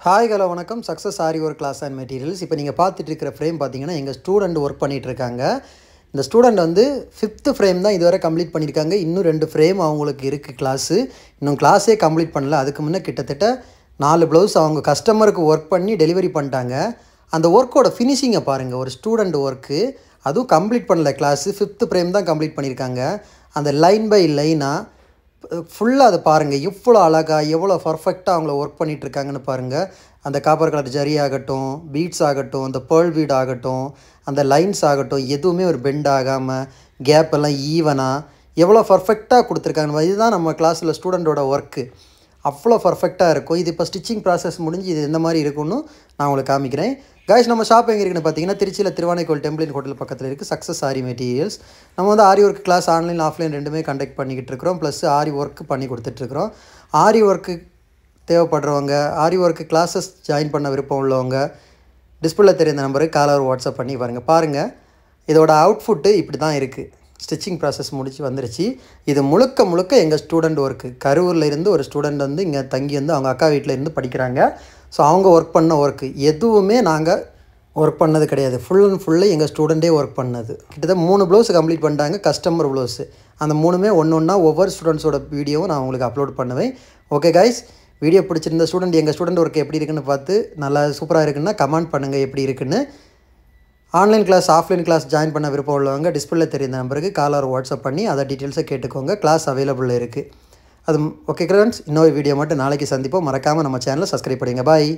Hi hello வணக்கம் success aari work class and materials. இப்போ நீங்கள் பார்த்துட்டு இருக்கிற ஃப்ரேம் பார்த்தீங்கன்னா எங்கள் ஸ்டூடெண்ட் ஒர்க் பண்ணிகிட்டு இருக்காங்க. இந்த ஸ்டூடெண்ட் வந்து 5th ஃப்ரேம் தான் இதுவரை கம்ப்ளீட் பண்ணியிருக்காங்க. இன்னும் 2 ஃப்ரேம் அவங்களுக்கு இருக்குது கிளாஸு. இன்னும் கிளாஸே கம்ப்ளீட் பண்ணல. அதுக்கு முன்னே கிட்டத்தட்ட 4 ப்ளவுஸ் அவங்க கஸ்டமருக்கு ஒர்க் பண்ணி டெலிவரி பண்ணிட்டாங்க. அந்த ஒர்க்கோட ஃபினிஷிங்கை பாருங்கள். ஒரு ஸ்டூடெண்ட் ஒர்க்கு அதுவும் கம்ப்ளீட் பண்ணல கிளாஸு. 5th ஃப்ரேம் தான் கம்ப்ளீட் பண்ணியிருக்காங்க. அந்த லைன் பை லைனாக ஃபுல்லாக அதை பாருங்கள். எவ்வளோ அழகாக எவ்வளோ பர்ஃபெக்டாக அவங்கள ஒர்க் பண்ணிகிட்ருக்காங்கன்னு பாருங்கள். அந்த காப்பர் கலர் ஜரி ஆகட்டும், பீட்ஸ் ஆகட்டும், அந்த பேர்ல் பீட் ஆகட்டும், அந்த லைன்ஸ் ஆகட்டும், எதுவுமே ஒரு பெண்ட் ஆகாமல் கேப் எல்லாம் ஈவனாக எவ்வளோ பர்ஃபெக்டாக கொடுத்துருக்காங்க. இதுதான் நம்ம கிளாஸில் ஸ்டூடெண்ட்டோட ஒர்க்கு. அவ்வளோ பர்ஃபெக்டாக இருக்கும். இது இப்போ ஸ்டிச்சிங் ப்ராசஸ் முடிஞ்சு இது எந்த மாதிரி இருக்குன்னு நான் உங்களுக்கு காமிக்கிறேன். கைஸ், நம்ம ஷாப் எங்கே இருக்குன்னு பார்த்தீங்கன்னா திருச்சியில் திருவானைக்கோவில் டெம்பிள் ஹோட்டல் பக்கத்தில் இருக்குது சக்ஸஸ் ஆரி மெட்டீரியல்ஸ். நம்ம வந்து ஆரி ஒர்க் கிளாஸ் ஆன்லைன் ஆஃப்லைன் ரெண்டுமே கண்டக்ட் பண்ணிக்கிட்டு இருக்கிறோம். ப்ளஸ் ஆரி ஒர்க்கு பண்ணி கொடுத்துட்ருக்குறோம். ஆரி ஒர்க்கு தேவைப்படுறவங்க, ஆரி ஒர்க்கு கிளாஸஸ் ஜாயின் பண்ண விருப்பம் உள்ளவங்க டிஸ்பிளே தெரிந்த நம்பருக்கு காலர் வாட்ஸ்அப் பண்ணி பாருங்கள். இதோட அவுட்ஃபுட்டு இப்படி தான் இருக்குது. ஸ்டிச்சிங் ப்ராசஸ் முடிச்சு வந்துருச்சு. இது முழுக்க எங்கள் ஸ்டூடெண்ட் ஒர்க்கு. கரூரில் இருந்து ஒரு ஸ்டூடெண்ட் வந்து இங்கே தங்கி வந்து அவங்க அக்கா வீட்டில் இருந்து படிக்கிறாங்க. ஸோ அவங்க ஒர்க் பண்ண ஒர்க்கு எதுவுமே நாங்கள் ஒர்க் பண்ணது கிடையாது. ஃபுல் அண்ட் ஃபுல்லு எங்கள் ஸ்டூடெண்ட்டே ஒர்க் பண்ணது. கிட்டத்தட்ட 3 ப்ளவுஸ் கம்ப்ளீட் பண்ணிட்டாங்க. கஸ்டமர் ப்ளவுஸு அந்த 3மே ஒன்று ஒவ்வொரு ஸ்டூடெண்ட்ஸோட வீடியோவும் நான் உங்களுக்கு அப்லோட் பண்ணுவேன். ஓகே கைஸ், வீடியோ பிடிச்சிருந்த எங்கள் ஸ்டூடெண்ட் ஒர்க் எப்படி இருக்குன்னு பார்த்து நல்லா சூப்பராக இருக்குன்னா கமெண்ட் பண்ணுங்கள் எப்படி இருக்குன்னு. Online class offline class join பண்ண விருப்பம் உள்ளவங்க டிஸ்பிளே தெரிந்த நம்பருக்கு காலர் வாட்ஸ்அப் பண்ணி அதை டீட்டெயில்ஸை கேட்டுக்கோங்க. கிளாஸ் அவைலபிள் இருக்குது. அது ஓகே ஃப்ரெண்ட்ஸ், இன்னொரு வீடியோ மட்டும் நாளைக்கு சந்திப்போம். மறக்காமல் நம்ம சேனலை சப்ஸ்கிரைப் பண்ணுங்கள். பாய்.